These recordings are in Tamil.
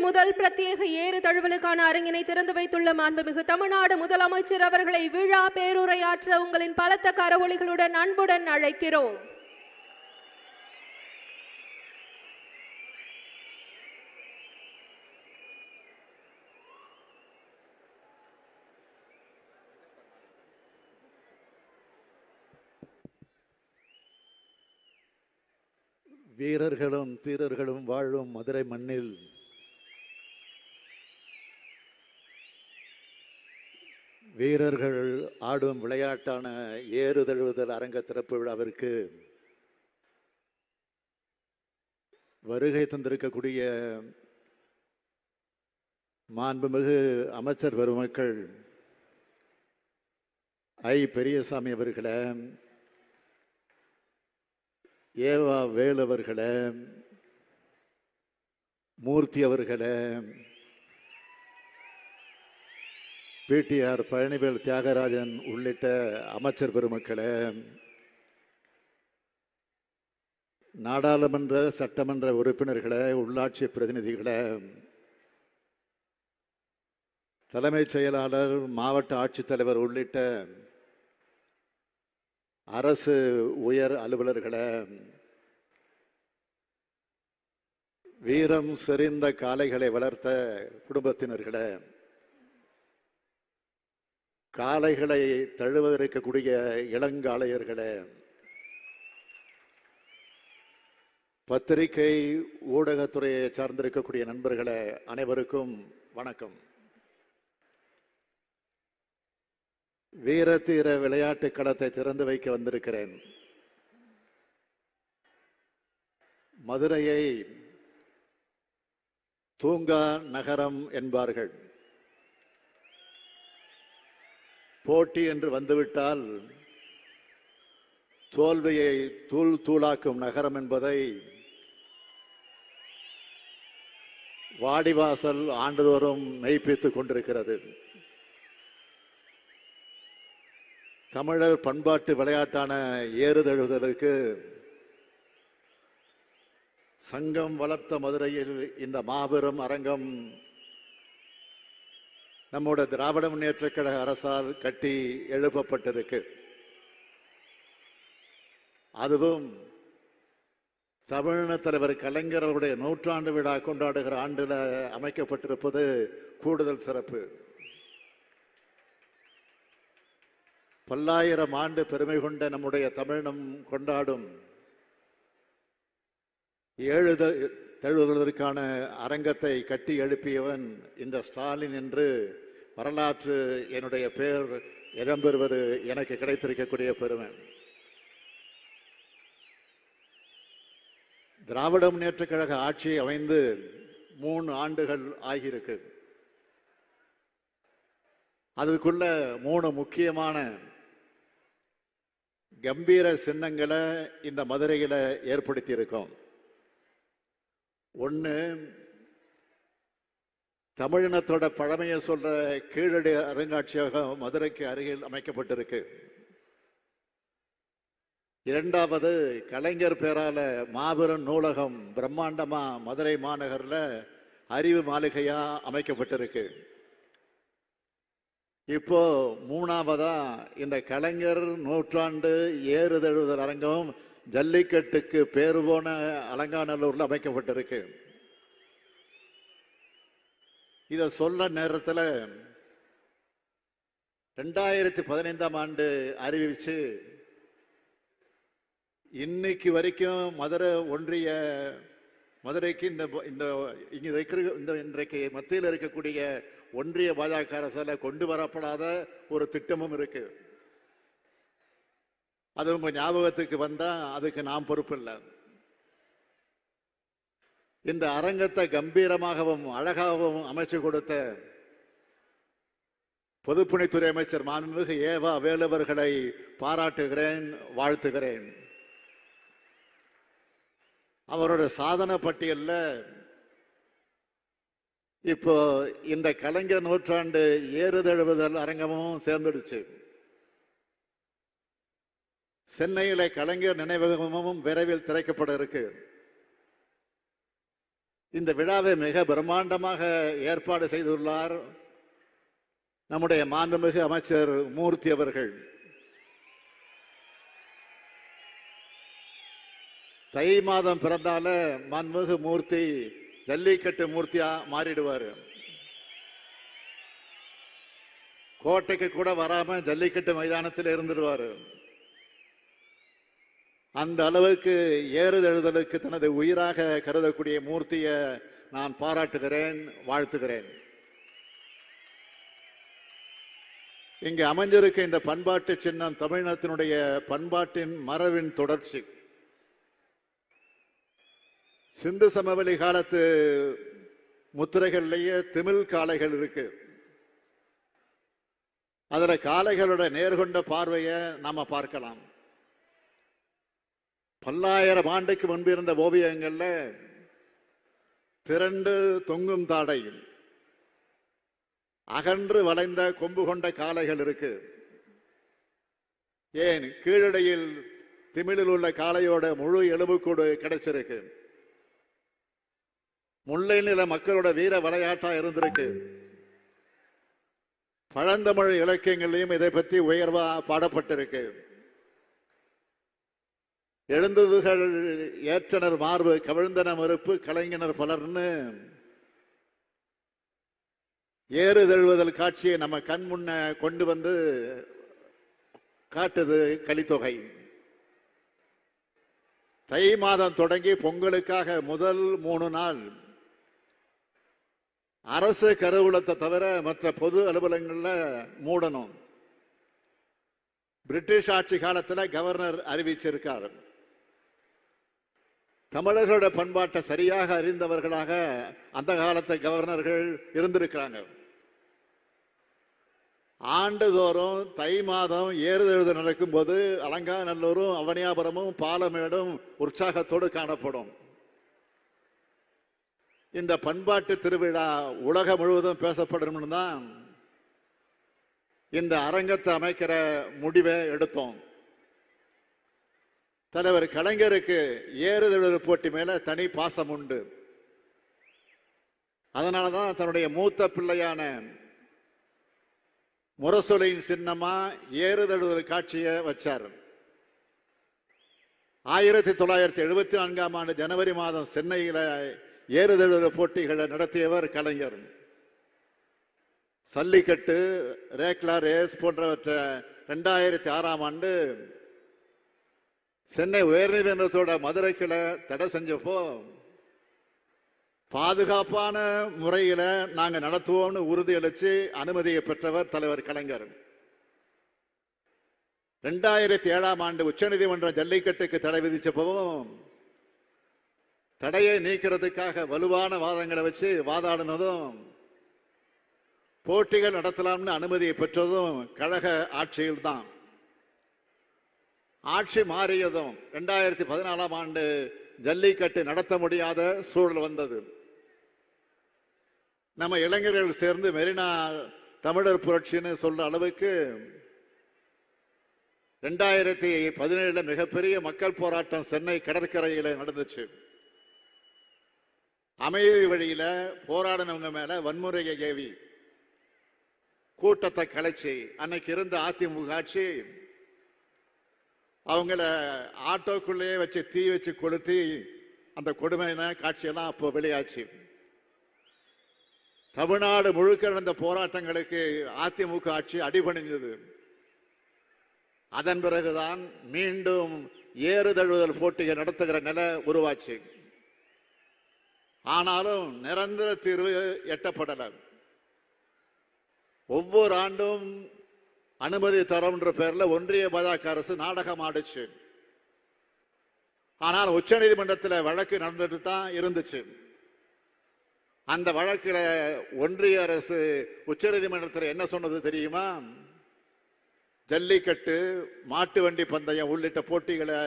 முதல் பிரத்யேக ஏறு தழுவலுக்கான அரங்கினை திறந்து வைத்துள்ள மாண்புமிகு தமிழ்நாடு முதலமைச்சர் அவர்களை விழா பேருரையாற்ற உங்களின் பலத்த கரவொலிகளுடன் அன்புடன் அழைக்கிறோம். வீரர்களும் தீரர்களும் வாழும் மதுரை மண்ணில் வீரர்கள் ஆடும் விளையாட்டான ஏறுதழுவுதல் அரங்க திறப்பு விழாவிற்கு வருகை தந்திருக்கக்கூடிய மாண்புமிகு அமைச்சர் பெருமக்கள் ஐ பெரியசாமி அவர்களே, ஏவா வேலு அவர்களே, மூர்த்தி அவர்களே, பிடிஆர் பழனிவேல் தியாகராஜன் உள்ளிட்ட அமைச்சர் பெருமக்களே, நாடாளுமன்ற சட்டமன்ற உறுப்பினர்களே, உள்ளாட்சி பிரதிநிதிகளே, தலைமைச் செயலாளர், மாவட்ட ஆட்சித்தலைவர் உள்ளிட்ட அரசு உயர் அலுவலர்களே, வீரம் செறிந்த காளைகளை வளர்த்த குடும்பத்தினர்களே, காளைகளை தழுவ இளங்காளையர்களே, பத்திரிகை ஊடகத்துறையை சார்ந்திருக்கக்கூடிய நண்பர்களே, அனைவருக்கும் வணக்கம். வீரத்தீர விளையாட்டு களத்தை திறந்து வைக்க வந்திருக்கிறேன். மதுரையை தூங்கா நகரம் என்பார்கள். போட்டி என்று வந்துவிட்டால் தோல்வியை தூள் தூளாக்கும் நகரம் என்பதை வாடிவாசல் ஆண்டுதோறும் மெய்ப்பித்துக் கொண்டிருக்கிறது. தமிழர் பண்பாட்டு விளையாட்டான ஏறுதழுவுதலுக்கு சங்கம் வளர்த்த மதுரையில் இந்த மாபெரும் அரங்கம் நம்முடைய திராவிட முன்னேற்றக் கழக அரசால் கட்டி எழுப்பப்பட்டிருக்கு. அதுவும் தமிழக தலைவர் கலைஞர் அவருடைய 100ஆண்டு விழா கொண்டாடுகிற ஆண்டில் அமைக்கப்பட்டிருப்பது கூடுதல் சிறப்பு. பல்லாயிரம் ஆண்டு பெருமை கொண்ட நம்முடைய தமிழினம் கொண்டாடும் தழுவுவதற்கான அரங்கத்தை கட்டி எழுப்பியவன் இந்த ஸ்டாலின் என்று வரலாற்று என்னுடைய பெயர் இடம்பெறுவது எனக்கு கிடைத்திருக்கக்கூடிய பெருமை. திராவிட முன்னேற்றக் கழக ஆட்சி அமைந்து 3 ஆண்டுகள் ஆகியிருக்கு. அதுக்குள்ள 3 முக்கியமான கம்பீர சின்னங்களை இந்த மதுரையில ஏற்படுத்தி இருக்கோம். ஒன்று, தமிழினத்தோட பழமையை சொல்ற கீழடி அருங்காட்சியகம் மதுரைக்கு அருகில் அமைக்கப்பட்டிருக்கு. 2வது, கலைஞர் பேரால மாபெரும் நூலகம் பிரம்மாண்டமா மதுரை மாநகர்ல அறிவு மாளிகையா அமைக்கப்பட்டிருக்கு. இப்போ 3வதா இந்த கலைஞர் 100ஆண்டு ஏறுதழுவுதல் அரங்கம் ஜல்லிக்கட்டுக்கு பேரு போன அலங்காநல்லூர்ல அமைக்கப்பட்டிருக்கு. இத சொல்ல நேரத்தில் 2015ஆம் ஆண்டு அறிவிச்சு இன்னைக்கு வரைக்கும் மதுரைக்கு இன்றைக்கு மத்தியில் இருக்கக்கூடிய ஒன்றிய பாஜக அரசால கொண்டு வரப்படாத ஒரு திட்டமும் இருக்கு. அது உங்க ஞாபகத்துக்கு வந்தா அதுக்கு நாம் பொறுப்பு இல்லை. இந்த அரங்கத்தை கம்பீரமாகவும் அழகாகவும் அமைச்சு கொடுத்த பொதுப்பணித்துறை அமைச்சர் மாண்புமிகு ஏவா வேலுவர்களை பாராட்டுகிறேன், வாழ்த்துகிறேன். அவரோட சாதனை பட்டியல்ல இப்போ இந்த கலைஞர் 100ஆண்டு ஏறுதழுவுதல் அரங்கமும் சேர்ந்துடுச்சு. சென்னையில கலைஞர் நினைவகமும் விரைவில் திறக்கப்பட இருக்கு. இந்த விழாவை மிக பிரம்மாண்டமாக ஏற்பாடு செய்துள்ளார் நம்முடைய மாண்புமிகு அமைச்சர் மூர்த்தி அவர்கள். தை மாதம் பிறந்தால மாண்புமிகு மூர்த்தி ஜல்லிக்கட்டு மூர்த்தியா மாறிடுவார். கோட்டைக்கு கூட வராம ஜல்லிக்கட்டு மைதானத்தில் இருந்துடுவார். அந்த அளவுக்கு ஏறுதழுதலுக்கு தனது உயிராக கருதக்கூடிய மூர்த்தியை நான் பாராட்டுகிறேன், வாழ்த்துகிறேன். இங்கு அமைஞ்சிருக்க இந்த பண்பாட்டு சின்னம் தமிழினத்தினுடைய பண்பாட்டின் மரபின் தொடர்ச்சி. சிந்து சமவெளி காலத்து முத்திரைகள்லேயே திமிழ் காளைகள் இருக்கு. அதுல காளைகளோட நேர்கொண்ட பார்வையை நாம பார்க்கலாம். பல்லாயிரம் ஆண்டுக்கு முன்பு இருந்த ஓவியங்கள்ல திரண்டு தொங்கும் தாடை, அகன்று வளைந்த கொம்பு கொண்ட காளைகள் இருக்கு. ஏன் கீழடையில் திமிழில் உள்ள காளையோட முழு எலும்புக்கூடு கிடைச்சிருக்கு. முல்லை நில மக்களோட வீர விளையாட்டா இருந்திருக்கு. பழந்தமிழ் இலக்கியங்களையும் இதை பற்றி உயர்வா பாடப்பட்டிருக்கு. எழுந்ததுகள் ஏற்றனர் மார்பு கவிழ்ந்தன மறுப்பு கலைஞனர் பலர்னு ஏறுதழுவதல் காட்சியை நம்ம கண் முன்ன கொண்டு வந்து காட்டுது கலித்தொகை. தை மாதம் தொடங்கி பொங்கலுக்காக முதல் 3 நாள் அரசு கருவூலத்தை தவிர மற்ற பொது அலுவலகங்கள்ல மூடணும். பிரிட்டிஷ் ஆட்சி காலத்தில் கவர்னர் அறிவிச்சிருக்கார். தமிழர்களோட பண்பாட்டை சரியாக அறிந்தவர்களாக அந்த காலத்து கவர்னர்கள் இருந்திருக்கிறாங்க. ஆண்டுதோறும் தை மாதம் ஏறுதழுது நடக்கும் போது அலங்காநல்லூரும் அவனியாபுரமும் பாலமேடும் உற்சாகத்தோடு காணப்படும். இந்த பண்பாட்டு திருவிழா உலகம் முழுவதும் பேசப்படும் தான் இந்த அரங்கத்தை அமைக்கிற முடிவை எடுத்தோம். தலைவர் கலைஞருக்கு ஏறுதழுவு போட்டி மேல தனி பாசம் உண்டு. அதனாலதான் தன்னுடைய மூத்த பிள்ளையான முரசொலியின் சின்னமா ஏறுதழுவு காட்சியை வச்சார். 1974ஆம் ஆண்டு ஜனவரி மாதம் சென்னையில ஏறுதழுவு போட்டிகளை நடத்தியவர் கலைஞர். சல்லிக்கட்டு, ரேக்லா ரேஸ் போன்றவற்றை 2006ஆம் ஆண்டு சென்னை உயர்நீதிமன்றத்தோட மதுரை கிளை தடை செஞ்சப்போ பாதுகாப்பான முறையில நாங்க நடத்துவோம்னு உறுதியளிச்சு அனுமதியை பெற்றவர் தலைவர் கலைஞர். 2007ஆம் ஆண்டு உச்சநீதிமன்றம் ஜல்லிக்கட்டுக்கு தடை விதிச்சப்பவும் தடையை நீக்கிறதுக்காக வலுவான வாதங்களை வச்சு வாதாடினதும் போட்டிகள் நடத்தலாம்னு அனுமதியை பெற்றதும் கழக ஆட்சியில் தான். ஆட்சி மாறியதும் 2014ஆம் ஆண்டு ஜல்லிக்கட்டு நடத்த முடியாத சூழல் வந்தது. நம்ம இளைஞர்கள் சேர்ந்து மெரினா தமிழர் புரட்சின்னு சொல்ற அளவுக்கு 2017 மிகப்பெரிய மக்கள் போராட்டம் சென்னை கடற்கரையில நடந்துச்சு. அமைதி வழியில போராடினவங்க மேல வன்முறையை ஏவி கூட்டத்தை கலைச்சி அன்னைக்கு இருந்த அதிமுக ஆட்சி அவங்கள ஆட்டோக்குள்ளேயே வச்சு தீ வச்சு கொளுத்தி அந்த கொடுமையான காட்சியெல்லாம் அப்போ வெளியாச்சு. தமிழ்நாடு முழுக்க நடந்த போராட்டங்களுக்கு அதிமுக ஆட்சி அடிபணிஞ்சது. அதன் பிறகுதான் மீண்டும் ஏறுதழுவுதல் போட்டிகள் நடத்துகிற நிலை உருவாச்சு. ஆனாலும் நிரந்தர தீர்வு எட்டப்படல. ஒவ்வொரு ஆண்டும் அனுமதி தரோம்ன்ற பேர்ல ஒன்றிய பாஜக அரசு நாடகம் ஆடுச்சு. ஆனால் உச்ச நீதிமன்றத்தில் வழக்கு நடந்துட்டு தான் இருந்துச்சு. அந்த வழக்கில் ஒன்றிய அரசு உச்ச நீதிமன்றத்தில் என்ன சொன்னது தெரியுமா? ஜல்லிக்கட்டு, மாட்டு வண்டி பந்தயம் உள்ளிட்ட போட்டிகளை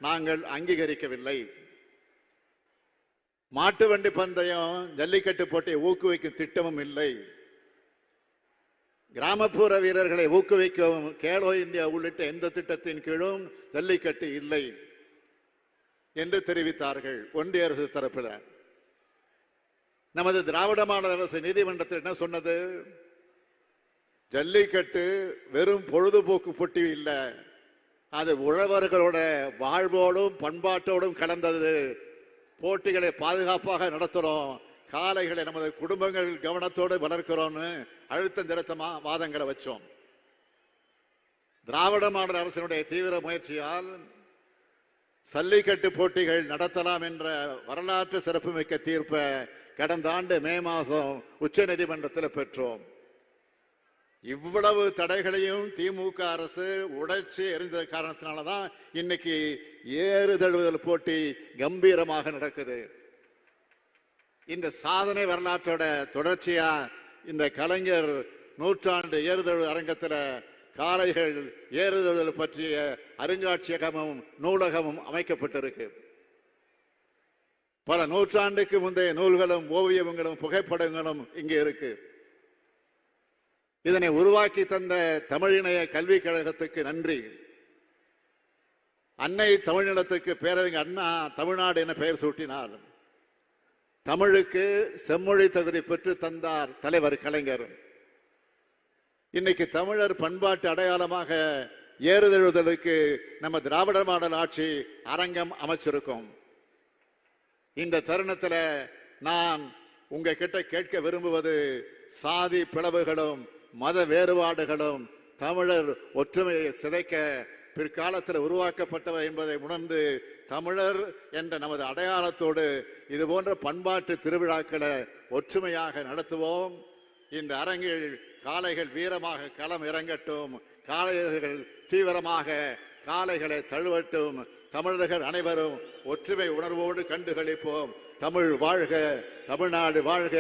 நாங்கள் அங்கீகரிக்கவில்லை. மாட்டு வண்டி பந்தயம், ஜல்லிக்கட்டு போட்டியை ஊக்குவிக்கும் திட்டமும் இல்லை. கிராமப்புற வீரர்களை ஊக்குவிக்கும் கேலோ இந்தியா உள்ளிட்ட எந்த திட்டத்தின் கீழும் ஜல்லிக்கட்டு இல்லை என்று தெரிவித்தார்கள் ஒன்றிய அரசு தரப்பில். நமது திராவிட மாடல் அரசு நீதிமன்றத்தில் என்ன சொன்னது? ஜல்லிக்கட்டு வெறும் பொழுதுபோக்கு போட்டி இல்லை, அது உழவர்களோட வாழ்வோடும் பண்பாட்டோடும் கலந்தது. போட்டிகளை பாதுகாப்பாக நடத்துறோம், காளைகளை நமது குடும்பங்கள் கவனத்தோடு வளர்க்கிறோம்னு அழுத்தம் திருத்தமா வாதங்களை வச்சோம். திராவிட மாடல் அரசினுடைய தீவிர முயற்சியால் ஜல்லிக்கட்டு போட்டிகள் நடத்தலாம் என்ற வரலாற்று சிறப்புமிக்க தீர்ப்பை கடந்த ஆண்டு மே மாதம் உச்ச நீதிமன்றத்தில் பெற்றோம். இவ்வளவு தடைகளையும் திமுக அரசு உடைச்சு எரிஞ்ச காரணத்தினாலதான் இன்னைக்கு ஏறு தழுவுதல் போட்டி கம்பீரமாக நடக்குது. இந்த சாதனை வரலாற்றோட தொடர்ச்சியா இந்த கலைஞர் நூற்றாண்டு ஏறுதழு அரங்கத்தில் காளைகள் ஏறுதழுதல் பற்றிய அருங்காட்சியகமும் நூலகமும் அமைக்கப்பட்டிருக்கு. பல நூற்றாண்டுக்கு முந்தைய நூல்களும் ஓவியங்களும் புகைப்படங்களும் இங்கே இருக்கு. இதனை உருவாக்கி தந்த தமிழிணைய கல்விக் கழகத்துக்கு நன்றி. அன்னை தமிழ்நிலத்துக்கு பேரறிஞர் அண்ணா தமிழ்நாடு என பெயர் சூட்டினார். தமிழுக்கு செம்மொழி தகுதி பெற்று தந்தார் தலைவர் கலைஞர். இன்னைக்கு தமிழர் பண்பாட்டு அடையாளமாக ஏறுதழுதலுக்கு நம்ம திராவிட மாடல் ஆட்சி அரங்கம் அமைச்சிருக்கோம். இந்த தருணத்தில் நான் உங்ககிட்ட கேட்க விரும்புவது, சாதி பிளவுகளும் மத வேறுபாடுகளும் தமிழர் ஒற்றுமையை சிதைக்க பிற்காலத்தில் உருவாக்கப்பட்டவை என்பதை உணர்ந்து தமிழர் என்ற நமது அடையாளத்தோடு இது போன்ற பண்பாட்டு திருவிழாக்களை ஒற்றுமையாக நடத்துவோம். இந்த அரங்கில் காளைகள் வீரமாக களம் இறங்கட்டும், காளையர்கள் தீவிரமாக காளைகளை தழுவட்டும். தமிழர்கள் அனைவரும் ஒற்றுமை உணர்வோடு கண்டுகளிப்போம். தமிழ் வாழ்க, தமிழ்நாடு வாழ்க,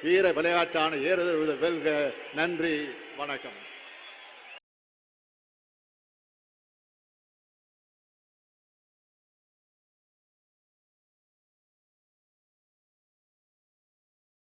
வீர விளையாட்டான ஏறுதழுவுதல் வெல்க. நன்றி, வணக்கம்.